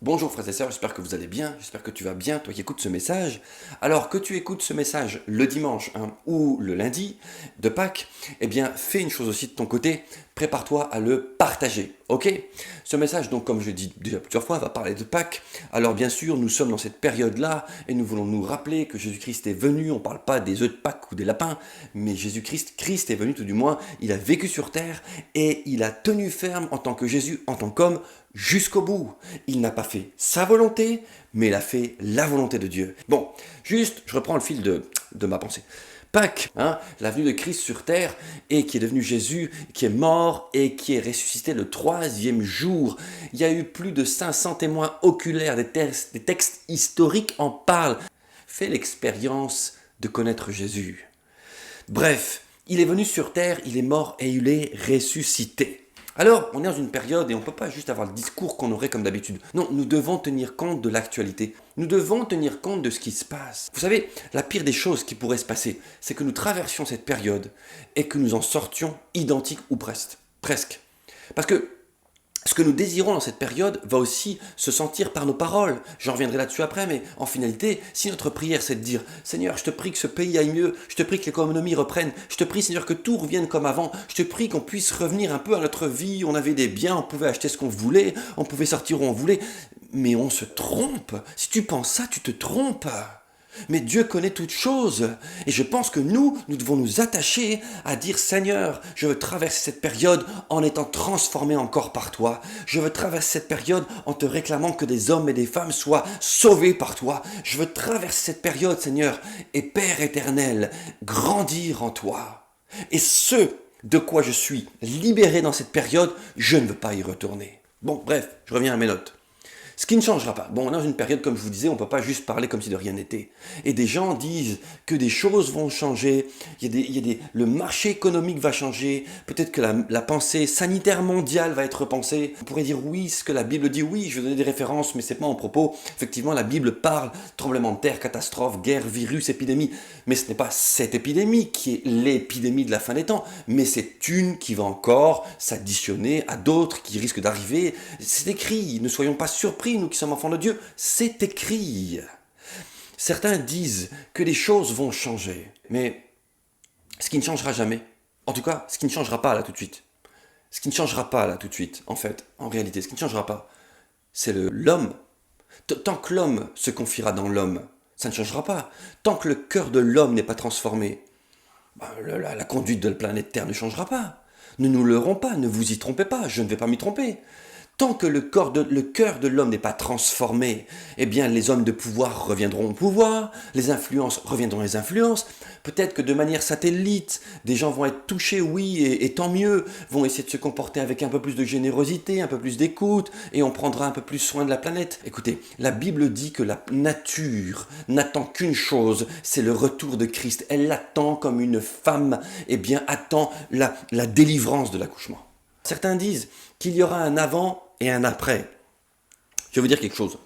Bonjour frères et sœurs, j'espère que vous allez bien, j'espère que tu vas bien, toi qui écoutes ce message. Alors que tu écoutes ce message le dimanche ou le lundi de Pâques, eh bien fais une chose aussi de ton côté, prépare-toi à le partager, ok? Ce message, donc comme je l'ai dit déjà plusieurs fois, va parler de Pâques. Alors bien sûr, nous sommes dans cette période-là et nous voulons nous rappeler que Jésus-Christ est venu, on ne parle pas des œufs de Pâques ou des lapins, mais Christ est venu tout du moins, il a vécu sur terre et il a tenu ferme en tant que Jésus, en tant qu'homme, jusqu'au bout. Il n'a pas fait sa volonté, mais il a fait la volonté de Dieu. Bon, juste, je reprends le fil de ma pensée. Pâques, la venue de Christ sur terre, et qui est devenu Jésus, qui est mort et qui est ressuscité le troisième jour. Il y a eu plus de 500 témoins oculaires, des textes historiques en parlent. Fais l'expérience de connaître Jésus. Bref, il est venu sur terre, il est mort et il est ressuscité. Alors, on est dans une période et on ne peut pas juste avoir le discours qu'on aurait comme d'habitude. Non, nous devons tenir compte de l'actualité. Nous devons tenir compte de ce qui se passe. Vous savez, la pire des choses qui pourrait se passer, c'est que nous traversions cette période et que nous en sortions identiques ou presque. Parce que ce que nous désirons dans cette période va aussi se sentir par nos paroles. J'en reviendrai là-dessus après, mais en finalité, si notre prière c'est de dire « Seigneur, je te prie que ce pays aille mieux, je te prie que l'économie reprenne, je te prie Seigneur que tout revienne comme avant, je te prie qu'on puisse revenir un peu à notre vie, on avait des biens, on pouvait acheter ce qu'on voulait, on pouvait sortir où on voulait, mais on se trompe. Si tu penses ça, tu te trompes. » Mais Dieu connaît toutes choses. Et je pense que nous devons nous attacher à dire Seigneur, je veux traverser cette période en étant transformé encore par toi. Je veux traverser cette période en te réclamant que des hommes et des femmes soient sauvés par toi. Je veux traverser cette période, Seigneur, et Père éternel, grandir en toi. Et ce de quoi je suis libéré dans cette période, je ne veux pas y retourner. Bon, bref, je reviens à mes notes. Ce qui ne changera pas. Bon, on est dans une période, comme je vous disais, on ne peut pas juste parler comme si de rien n'était. Et des gens disent que des choses vont changer, le marché économique va changer, peut-être que la pensée sanitaire mondiale va être repensée. On pourrait dire oui, ce que la Bible dit, oui, je vais donner des références, mais c'est pas en propos. Effectivement, la Bible parle tremblement de terre, catastrophe, guerre, virus, épidémie. Mais ce n'est pas cette épidémie qui est l'épidémie de la fin des temps, mais c'est une qui va encore s'additionner à d'autres qui risquent d'arriver. C'est écrit, ne soyons pas surpris, nous qui sommes enfants de Dieu, c'est écrit. Certains disent que les choses vont changer, mais ce qui ne changera jamais, en tout cas, ce qui ne changera pas là tout de suite, ce qui ne changera pas là tout de suite, en fait, en réalité, ce qui ne changera pas, c'est l'homme. Tant que l'homme se confiera dans l'homme, ça ne changera pas. Tant que le cœur de l'homme n'est pas transformé, la conduite de la planète Terre ne changera pas. Ne nous leurrons pas, ne vous y trompez pas, je ne vais pas m'y tromper. Tant que le cœur de l'homme n'est pas transformé, eh bien les hommes de pouvoir reviendront au pouvoir, les influences reviendront les influences, peut-être que de manière satellite, des gens vont être touchés, oui, et tant mieux, vont essayer de se comporter avec un peu plus de générosité, un peu plus d'écoute, et on prendra un peu plus soin de la planète. Écoutez, la Bible dit que la nature n'attend qu'une chose, c'est le retour de Christ. Elle l'attend comme une femme, eh bien, attend la délivrance de l'accouchement. Certains disent qu'il y aura un avant et un après. Je vais vous dire quelque chose.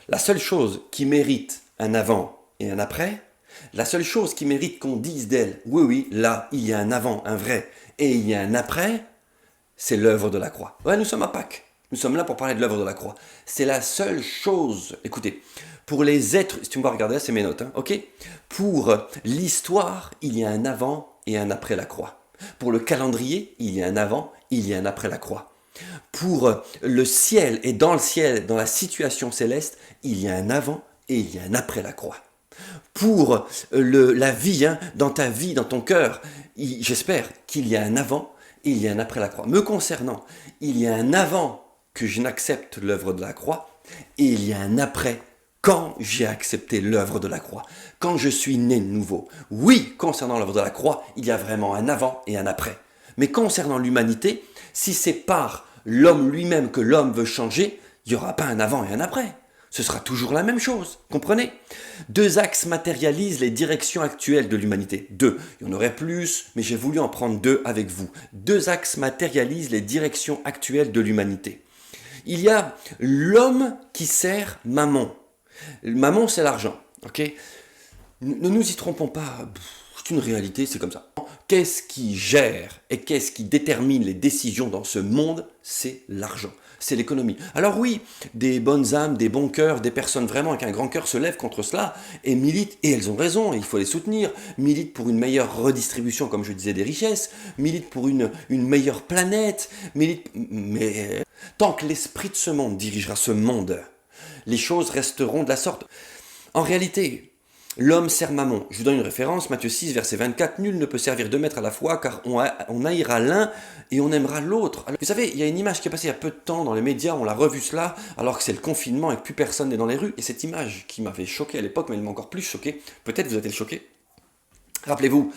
La seule chose qui mérite un avant et un après, la seule chose qui mérite qu'on dise d'elle, oui, là, il y a un avant, un vrai, et il y a un après, c'est l'œuvre de la croix. Ouais, nous sommes à Pâques. Nous sommes là pour parler de l'œuvre de la croix. C'est la seule chose. Écoutez, pour les êtres, si tu me vas regarder, c'est mes notes, ok? Pour l'histoire, il y a un avant et un après la croix. Pour le calendrier, il y a un avant, il y a un après la croix. Pour le ciel et dans le ciel, dans la situation céleste, il y a un avant et il y a un après la croix. Pour la vie, dans ta vie, dans ton cœur, j'espère qu'il y a un avant et il y a un après la croix. Me concernant, il y a un avant que je n'accepte l'œuvre de la croix et il y a un après quand j'ai accepté l'œuvre de la croix, quand je suis né de nouveau. Oui, concernant l'œuvre de la croix, il y a vraiment un avant et un après. Mais concernant l'humanité, si c'est par l'homme lui-même que l'homme veut changer, il n'y aura pas un avant et un après. Ce sera toujours la même chose, comprenez? Deux axes matérialisent les directions actuelles de l'humanité. Deux, il y en aurait plus, mais j'ai voulu en prendre deux avec vous. Deux axes matérialisent les directions actuelles de l'humanité. Il y a l'homme qui sert mammon. Mammon, c'est l'argent, ok? Ne nous y trompons pas, c'est une réalité, c'est comme ça. Qu'est-ce qui gère et qu'est-ce qui détermine les décisions dans ce monde? C'est l'argent. c'est l'économie. Alors oui, des bonnes âmes, des bons cœurs, des personnes vraiment avec un grand cœur se lèvent contre cela et militent, et elles ont raison, il faut les soutenir, militent pour une meilleure redistribution, comme je disais, des richesses, militent pour une meilleure planète, militent... Mais tant que l'esprit de ce monde dirigera ce monde, les choses resteront de la sorte. En réalité, l'homme sert Mammon. Je vous donne une référence, Matthieu 6, verset 24. Nul ne peut servir deux maîtres à la fois, car on haïra l'un et on aimera l'autre. Vous savez, il y a une image qui est passée il y a peu de temps dans les médias, on l'a revue cela, alors que c'est le confinement et que plus personne n'est dans les rues. Et cette image qui m'avait choqué à l'époque, mais elle m'a encore plus choqué, peut-être vous a-t-elle choqué. Rappelez-vous,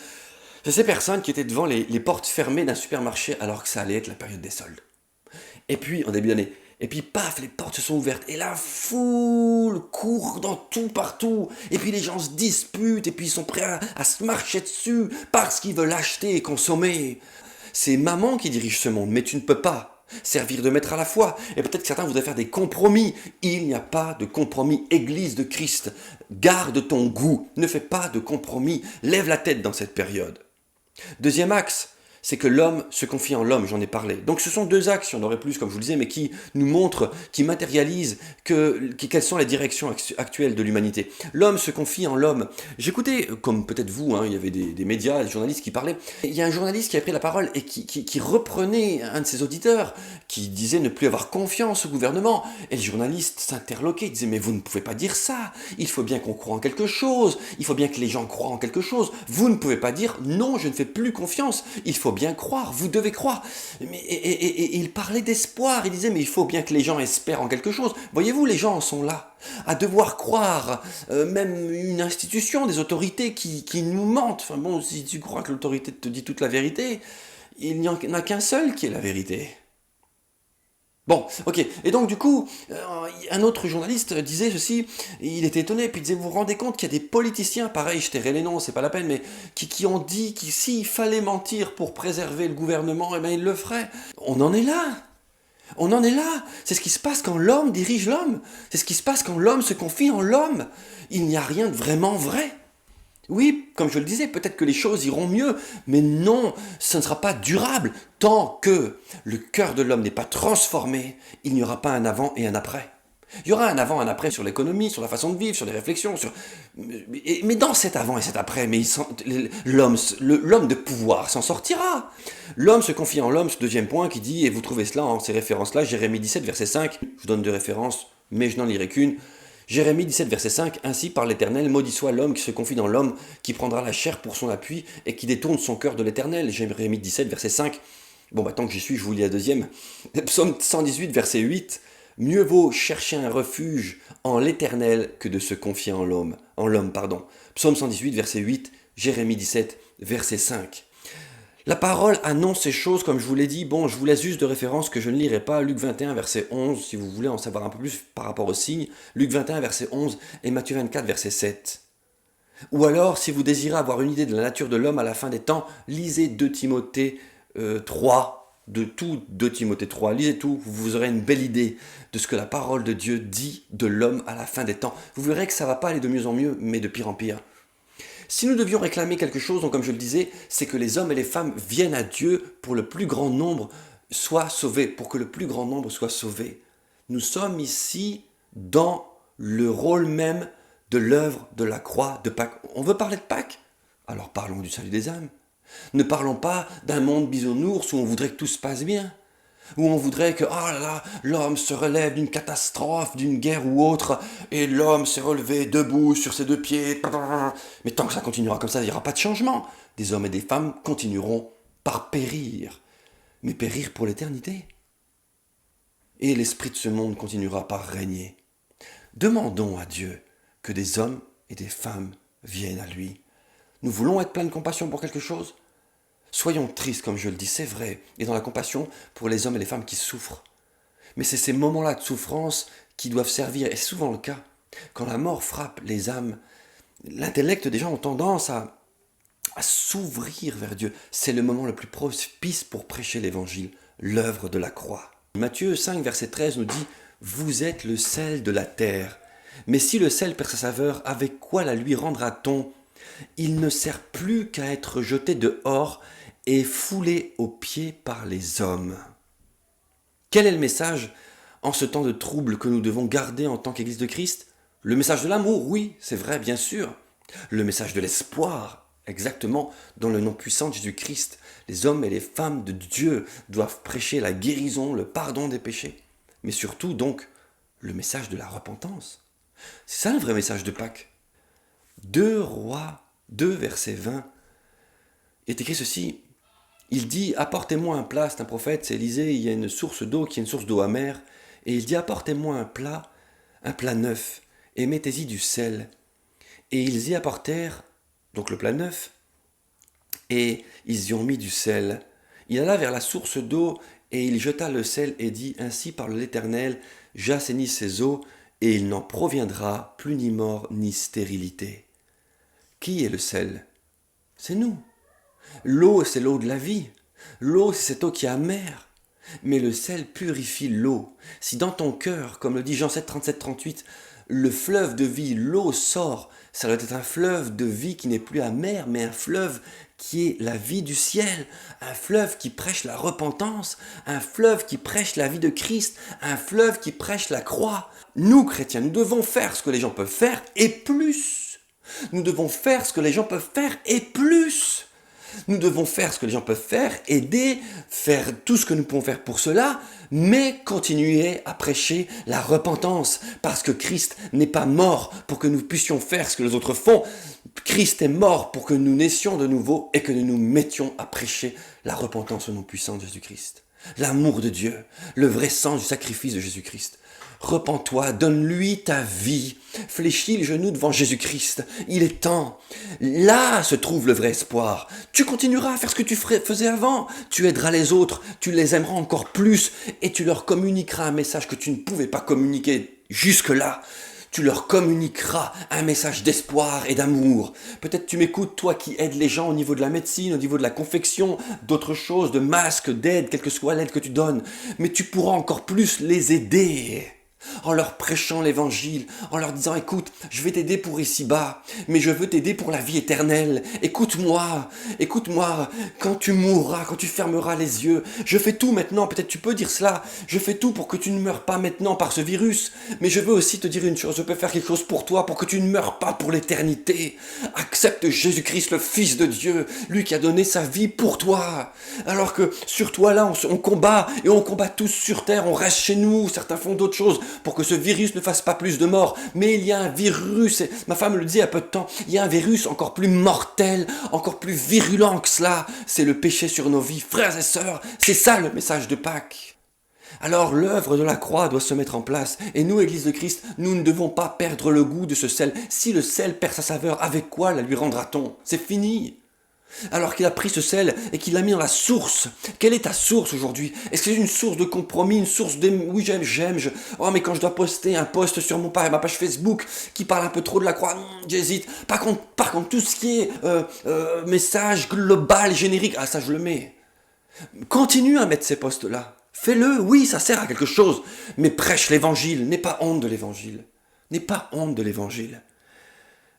c'est ces personnes qui étaient devant les portes fermées d'un supermarché alors que ça allait être la période des soldes. Et puis, en début d'année, et puis paf, les portes se sont ouvertes et la foule court dans tout partout. Et puis les gens se disputent et puis ils sont prêts à se marcher dessus parce qu'ils veulent acheter et consommer. C'est Mammon qui dirige ce monde, mais tu ne peux pas servir de maître à la fois. Et peut-être que certains voudraient faire des compromis. Il n'y a pas de compromis. Église de Christ, garde ton goût. Ne fais pas de compromis. Lève la tête dans cette période. Deuxième axe, c'est que l'homme se confie en l'homme, j'en ai parlé. Donc ce sont deux axes, il y en aurait plus comme je vous le disais, mais qui nous montrent, qui matérialisent quelles sont les directions actuelles de l'humanité. L'homme se confie en l'homme. J'écoutais, comme peut-être vous, il y avait des médias, des journalistes qui parlaient. Il y a un journaliste qui a pris la parole et qui reprenait un de ses auditeurs, qui disait ne plus avoir confiance au gouvernement. Et le journaliste s'interloquait, il disait mais vous ne pouvez pas dire ça, il faut bien qu'on croie en quelque chose, il faut bien que les gens croient en quelque chose. Vous ne pouvez pas dire non, je ne fais plus confiance, il faut bien croire, vous devez croire. Et il parlait d'espoir, il disait mais il faut bien que les gens espèrent en quelque chose. Voyez-vous, les gens en sont là, à devoir croire, même une institution, des autorités qui nous mentent. Enfin bon, si tu crois que l'autorité te dit toute la vérité, il n'y en a qu'un seul qui est la vérité. Bon, ok. Et donc du coup, un autre journaliste disait ceci, il était étonné, puis il disait, vous vous rendez compte qu'il y a des politiciens, pareil, je tairai les noms, c'est pas la peine, mais qui ont dit que s'il fallait mentir pour préserver le gouvernement, eh bien ils le feraient. On en est là. On en est là. C'est ce qui se passe quand l'homme dirige l'homme. C'est ce qui se passe quand l'homme se confie en l'homme. Il n'y a rien de vraiment vrai. Oui, comme je le disais, peut-être que les choses iront mieux, mais non, ce ne sera pas durable. Tant que le cœur de l'homme n'est pas transformé, il n'y aura pas un avant et un après. Il y aura un avant et un après sur l'économie, sur la façon de vivre, sur les réflexions, mais dans cet avant et cet après, l'homme de pouvoir s'en sortira. L'homme se confie en l'homme, ce deuxième point qui dit, et vous trouvez cela en ces références-là, Jérémie 17, verset 5, je vous donne deux références, mais je n'en lirai qu'une. Jérémie 17, verset 5, ainsi par l'Éternel, maudit soit l'homme qui se confie dans l'homme, qui prendra la chair pour son appui et qui détourne son cœur de l'Éternel. Jérémie 17, verset 5. Bon, bah tant que j'y suis, je vous lis la deuxième. Psaume 118, verset 8. Mieux vaut chercher un refuge en l'Éternel que de se confier en l'homme. Psaume 118, verset 8. Jérémie 17, verset 5. La parole annonce ces choses, comme je vous l'ai dit. Bon, je vous laisse juste de référence que je ne lirai pas. Luc 21, verset 11, si vous voulez en savoir un peu plus par rapport aux signes. Luc 21, verset 11 et Matthieu 24, verset 7. Ou alors, si vous désirez avoir une idée de la nature de l'homme à la fin des temps, lisez 2 Timothée 3, de tout 2 Timothée 3. Lisez tout, vous aurez une belle idée de ce que la parole de Dieu dit de l'homme à la fin des temps. Vous verrez que ça ne va pas aller de mieux en mieux, mais de pire en pire. Si nous devions réclamer quelque chose, donc comme je le disais, c'est que les hommes et les femmes viennent à Dieu pour le plus grand nombre soit sauvé, pour que le plus grand nombre soit sauvé. Nous sommes ici dans le rôle même de l'œuvre de la croix de Pâques. On veut parler de Pâques? Alors parlons du salut des âmes. Ne parlons pas d'un monde bisounours où on voudrait que tout se passe bien, où on voudrait que, oh là là, l'homme se relève d'une catastrophe, d'une guerre ou autre, et l'homme s'est relevé debout sur ses 2 pieds. Mais tant que ça continuera comme ça, il n'y aura pas de changement. Des hommes et des femmes continueront par périr, mais périr pour l'éternité. Et l'esprit de ce monde continuera par régner. Demandons à Dieu que des hommes et des femmes viennent à lui. Nous voulons être pleins de compassion pour quelque chose? Soyons tristes, comme je le dis, c'est vrai, et dans la compassion pour les hommes et les femmes qui souffrent. Mais c'est ces moments-là de souffrance qui doivent servir, et c'est souvent le cas. Quand la mort frappe les âmes, l'intellect des gens ont tendance à s'ouvrir vers Dieu. C'est le moment le plus propice pour prêcher l'évangile, l'œuvre de la croix. Matthieu 5, verset 13 nous dit « Vous êtes le sel de la terre. Mais si le sel perd sa saveur, avec quoi la lui rendra-t-on? Il ne sert plus qu'à être jeté dehors et foulé aux pieds par les hommes. » Quel est le message en ce temps de trouble que nous devons garder en tant qu'Église de Christ? Le message de l'amour, oui, c'est vrai, bien sûr. Le message de l'espoir, exactement, dans le nom puissant de Jésus-Christ. Les hommes et les femmes de Dieu doivent prêcher la guérison, le pardon des péchés. Mais surtout, donc, le message de la repentance. C'est ça le vrai message de Pâques. 2 Rois 2, verset 20, il est écrit ceci. Il dit, apportez-moi un plat, c'est un prophète, c'est Élisée, il y a une source d'eau qui est une source d'eau amère. Et il dit, apportez-moi un plat neuf, et mettez-y du sel. Et ils y apportèrent, donc le plat neuf, et ils y ont mis du sel. Il alla vers la source d'eau, et il jeta le sel et dit, ainsi parle l'Éternel, j'assainis ces eaux, et il n'en proviendra plus ni mort ni stérilité. Qui est le sel? C'est nous. L'eau, c'est l'eau de la vie. L'eau, c'est cette eau qui est amère. Mais le sel purifie l'eau. Si dans ton cœur, comme le dit Jean 7, 37, 38, le fleuve de vie, l'eau sort, ça doit être un fleuve de vie qui n'est plus amer, mais un fleuve qui est la vie du ciel, un fleuve qui prêche la repentance, un fleuve qui prêche la vie de Christ, un fleuve qui prêche la croix. Nous, chrétiens, nous devons faire ce que les gens peuvent faire et plus. Nous devons faire ce que les gens peuvent faire et plus. Nous devons faire ce que les gens peuvent faire, aider, faire tout ce que nous pouvons faire pour cela, mais continuer à prêcher la repentance, parce que Christ n'est pas mort pour que nous puissions faire ce que les autres font. Christ est mort pour que nous naissions de nouveau et que nous nous mettions à prêcher la repentance au nom puissant de Jésus-Christ. L'amour de Dieu, le vrai sens du sacrifice de Jésus-Christ. Repens-toi, donne-lui ta vie, fléchis les genoux devant Jésus-Christ, il est temps. Là se trouve le vrai espoir. Tu continueras à faire ce que tu faisais avant, tu aideras les autres, tu les aimeras encore plus et tu leur communiqueras un message que tu ne pouvais pas communiquer jusque-là. Tu leur communiqueras un message d'espoir et d'amour. Peut-être tu m'écoutes, toi qui aides les gens au niveau de la médecine, au niveau de la confection, d'autres choses, de masques, d'aide, quelle que soit l'aide que tu donnes. Mais tu pourras encore plus les aider en leur prêchant l'évangile, en leur disant, écoute, je vais t'aider pour ici-bas, mais je veux t'aider pour la vie éternelle. Écoute-moi, quand tu mourras, quand tu fermeras les yeux, je fais tout maintenant, peut-être tu peux dire cela, je fais tout pour que tu ne meurs pas maintenant par ce virus, mais je veux aussi te dire une chose, je peux faire quelque chose pour toi, pour que tu ne meurs pas pour l'éternité. Accepte Jésus-Christ, le Fils de Dieu, lui qui a donné sa vie pour toi. Alors que sur toi là, on combat, et on combat tous sur terre, on reste chez nous, certains font d'autres choses, pour que ce virus ne fasse pas plus de morts. Mais il y a un virus, et ma femme le disait il y a peu de temps, il y a un virus encore plus mortel, encore plus virulent que cela. C'est le péché sur nos vies, frères et sœurs. C'est ça le message de Pâques. Alors l'œuvre de la croix doit se mettre en place. Et nous, Église de Christ, nous ne devons pas perdre le goût de ce sel. Si le sel perd sa saveur, avec quoi la lui rendra-t-on? C'est fini. Alors qu'il a pris ce sel et qu'il l'a mis dans la source. Quelle est ta source aujourd'hui? Est-ce que c'est une source de compromis, une source de... Oui, j'aime. Oh, mais quand je dois poster un post sur ma page Facebook qui parle un peu trop de la croix, j'hésite. Par contre, tout ce qui est message global, générique, ça je le mets. Continue à mettre ces posts-là. Fais-le, oui, ça sert à quelque chose. Mais prêche l'évangile, n'aie pas honte de l'évangile. N'aie pas honte de l'évangile.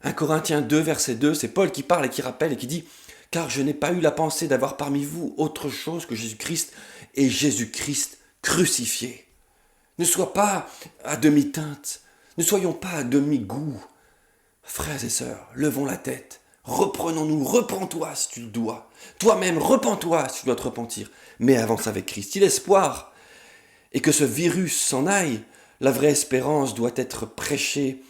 1 Corinthiens 2, verset 2, c'est Paul qui parle et qui rappelle et qui dit « Car je n'ai pas eu la pensée d'avoir parmi vous autre chose que Jésus-Christ et Jésus-Christ crucifié. » Ne sois pas à demi-teinte, ne soyons pas à demi-goût. Frères et sœurs, levons la tête, reprenons-nous, repens-toi si tu le dois. Toi-même, repens-toi si tu dois te repentir. Mais avance avec Christ, il est espoir. Et que ce virus s'en aille, la vraie espérance doit être prêcher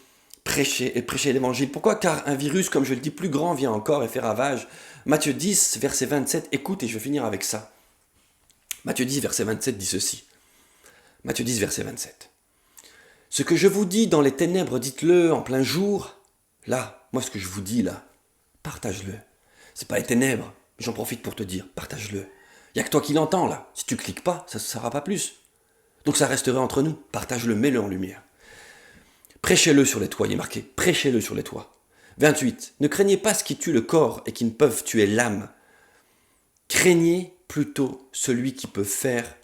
l'évangile. Pourquoi? Car un virus, comme je le dis, plus grand vient encore et fait ravage. Matthieu 10, verset 27, écoute et je vais finir avec ça. Matthieu 10, verset 27 dit ceci. Matthieu 10, verset 27. Ce que je vous dis dans les ténèbres, dites-le en plein jour. Là, moi ce que je vous dis là, partage-le. C'est pas les ténèbres, mais j'en profite pour te dire, partage-le. Il n'y a que toi qui l'entends là. Si tu cliques pas, ça ne sera pas plus. Donc ça resterait entre nous. Partage-le, mets-le en lumière. Prêchez-le sur les toits, il est marqué, prêchez-le sur les toits. 28. Ne craignez pas ce qui tue le corps et qui ne peuvent tuer l'âme. Craignez plutôt celui qui peut faire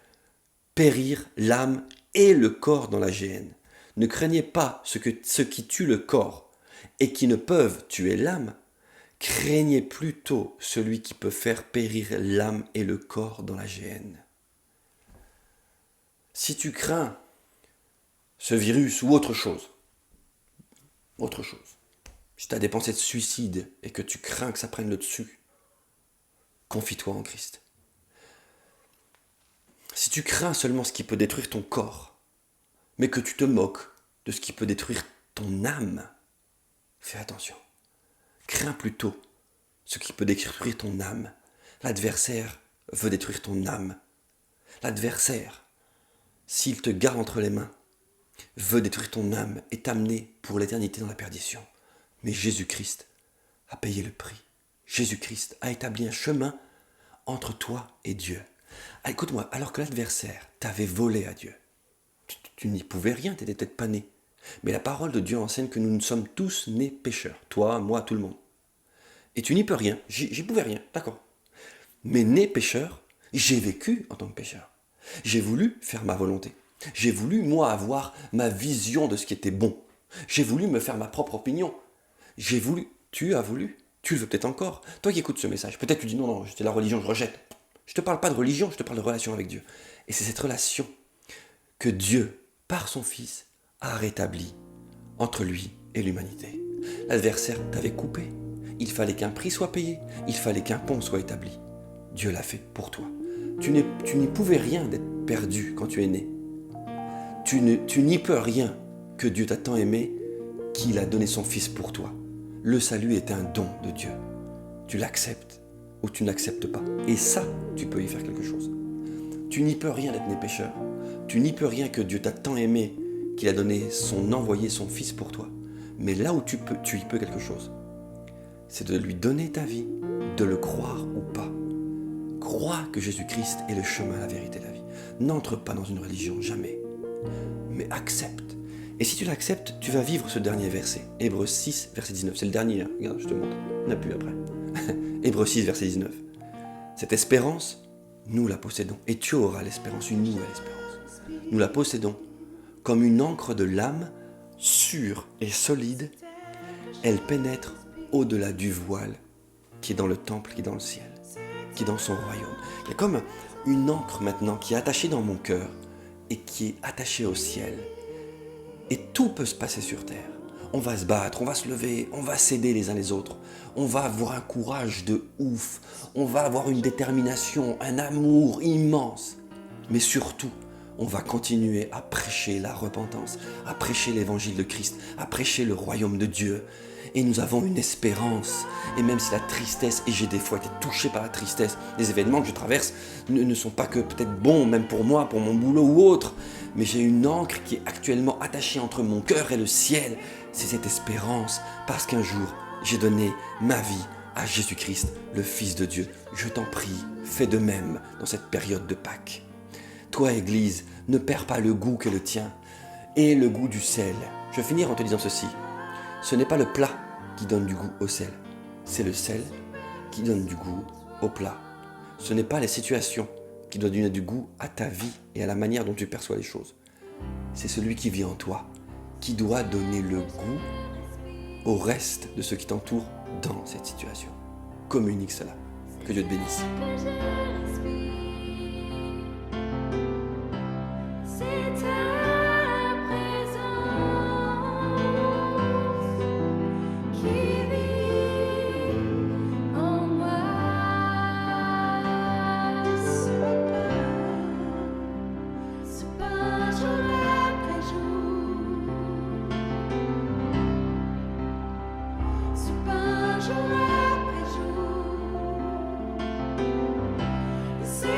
périr l'âme et le corps dans la géhenne. Ne craignez pas ce qui tue le corps et qui ne peuvent tuer l'âme. Craignez plutôt celui qui peut faire périr l'âme et le corps dans la géhenne. Si tu crains ce virus ou autre chose. Autre chose. Si tu as des pensées de suicide et que tu crains que ça prenne le dessus, confie-toi en Christ. Si tu crains seulement ce qui peut détruire ton corps, mais que tu te moques de ce qui peut détruire ton âme, fais attention. Crains plutôt ce qui peut détruire ton âme. L'adversaire veut détruire ton âme. L'adversaire, s'il te garde entre les mains, veut détruire ton âme et t'amener pour l'éternité dans la perdition. Mais Jésus-Christ a payé le prix. Jésus-Christ a établi un chemin entre toi et Dieu. Ah, écoute-moi, alors que l'adversaire t'avait volé à Dieu, tu n'y pouvais rien, tu n'étais peut-être pas né. Mais la parole de Dieu enseigne que nous sommes tous nés pécheurs. Toi, moi, tout le monde. Et tu n'y peux rien, j'y pouvais rien, d'accord. Mais né pécheur, j'ai vécu en tant que pécheur. J'ai voulu faire ma volonté. J'ai voulu, moi, avoir ma vision de ce qui était bon. J'ai voulu me faire ma propre opinion. J'ai voulu, tu as voulu, tu le veux peut-être encore. Toi qui écoutes ce message, peut-être tu dis non, c'est la religion, je rejette. Je ne te parle pas de religion, je te parle de relation avec Dieu. Et c'est cette relation que Dieu, par son Fils, a rétablie entre lui et l'humanité. L'adversaire t'avait coupé. Il fallait qu'un prix soit payé. Il fallait qu'un pont soit établi. Dieu l'a fait pour toi. Tu n'y pouvais rien d'être perdu quand tu es né. Tu n'y peux rien que Dieu t'a tant aimé qu'il a donné son Fils pour toi. Le salut est un don de Dieu. Tu l'acceptes ou tu n'acceptes pas. Et ça, tu peux y faire quelque chose. Tu n'y peux rien d'être né pécheur. Tu n'y peux rien que Dieu t'a tant aimé qu'il a donné envoyé son Fils pour toi. Mais là où tu y peux quelque chose, c'est de lui donner ta vie, de le croire ou pas. Crois que Jésus-Christ est le chemin, la vérité et la vie. N'entre pas dans une religion, jamais. Mais accepte. Et si tu l'acceptes, tu vas vivre ce dernier verset. Hébreux 6, verset 19. C'est le dernier, hein. Regarde, je te montre. Il n'y en a plus après. Hébreux 6, verset 19. Cette espérance, nous la possédons. Et tu auras l'espérance, une nouvelle espérance. Nous la possédons comme une encre de l'âme, sûre et solide. Elle pénètre au-delà du voile qui est dans le temple, qui est dans le ciel, qui est dans son royaume. Il y a comme une encre maintenant qui est attachée dans mon cœur et qui est attachée au ciel. Et tout peut se passer sur terre. On va se battre, on va se lever, on va s'aider les uns les autres. On va avoir un courage de ouf. On va avoir une détermination, un amour immense. Mais surtout, on va continuer à prêcher la repentance, à prêcher l'évangile de Christ, à prêcher le royaume de Dieu. Et nous avons une espérance. Et même si la tristesse, et j'ai des fois été touché par la tristesse, les événements que je traverse ne sont pas que peut-être bons, même pour moi, pour mon boulot ou autre, mais j'ai une encre qui est actuellement attachée entre mon cœur et le ciel. C'est cette espérance, parce qu'un jour, j'ai donné ma vie à Jésus-Christ, le Fils de Dieu. Je t'en prie, fais de même dans cette période de Pâques. Toi, Église, ne perds pas le goût qu'est le tien et le goût du sel. Je vais finir en te disant ceci. Ce n'est pas le plat qui donne du goût au sel, c'est le sel qui donne du goût au plat. Ce n'est pas les situations qui doivent donner du goût à ta vie et à la manière dont tu perçois les choses. C'est celui qui vit en toi qui doit donner le goût au reste de ceux qui t'entourent dans cette situation. Communique cela. Que Dieu te bénisse. C'est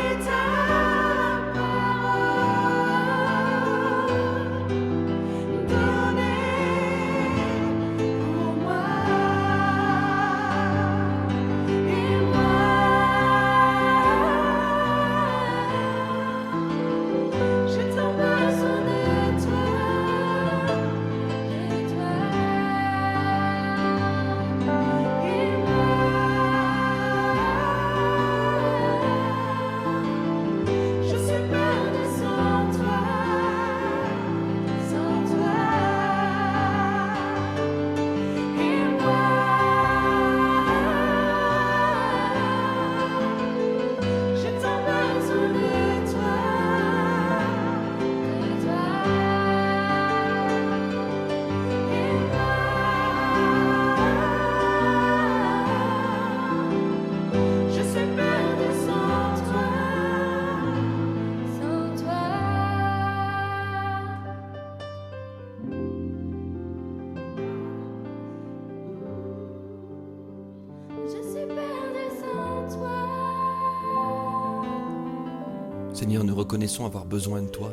Seigneur, nous reconnaissons avoir besoin de toi.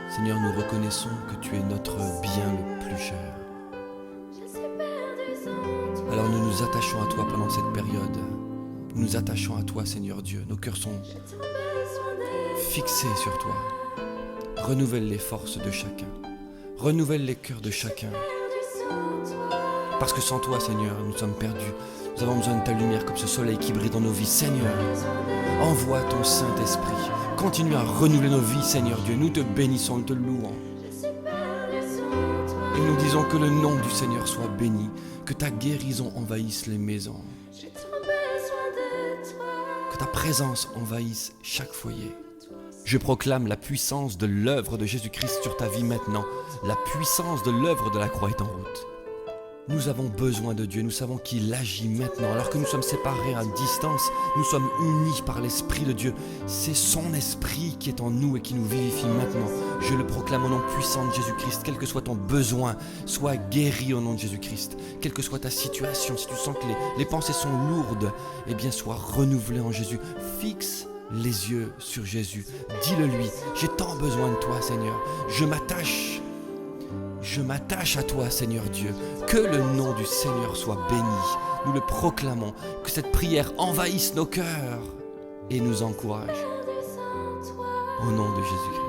Seigneur, nous reconnaissons que tu es notre bien le plus cher. Alors nous nous attachons à toi pendant cette période. Nous nous attachons à toi, Seigneur Dieu. Nos cœurs sont fixés sur toi. Renouvelle les forces de chacun. Renouvelle les cœurs de chacun. Parce que sans toi, Seigneur, nous sommes perdus. Nous avons besoin de ta lumière comme ce soleil qui brille dans nos vies. Seigneur, envoie ton Saint-Esprit. Continue à renouveler nos vies, Seigneur Dieu. Nous te bénissons, nous te louons. Et nous disons que le nom du Seigneur soit béni, que ta guérison envahisse les maisons, que ta présence envahisse chaque foyer. Je proclame la puissance de l'œuvre de Jésus-Christ sur ta vie maintenant. La puissance de l'œuvre de la croix est en route. Nous avons besoin de Dieu, nous savons qu'il agit maintenant. Alors que nous sommes séparés à distance, nous sommes unis par l'Esprit de Dieu. C'est son Esprit qui est en nous et qui nous vivifie maintenant. Je le proclame au nom puissant de Jésus-Christ. Quel que soit ton besoin, sois guéri au nom de Jésus-Christ. Quelle que soit ta situation, si tu sens que les pensées sont lourdes, eh bien sois renouvelé en Jésus. Fixe les yeux sur Jésus. Dis-le lui, j'ai tant besoin de toi, Seigneur. Je m'attache à toi, Seigneur Dieu. Que le nom du Seigneur soit béni. Nous le proclamons. Que cette prière envahisse nos cœurs et nous encourage. Au nom de Jésus-Christ.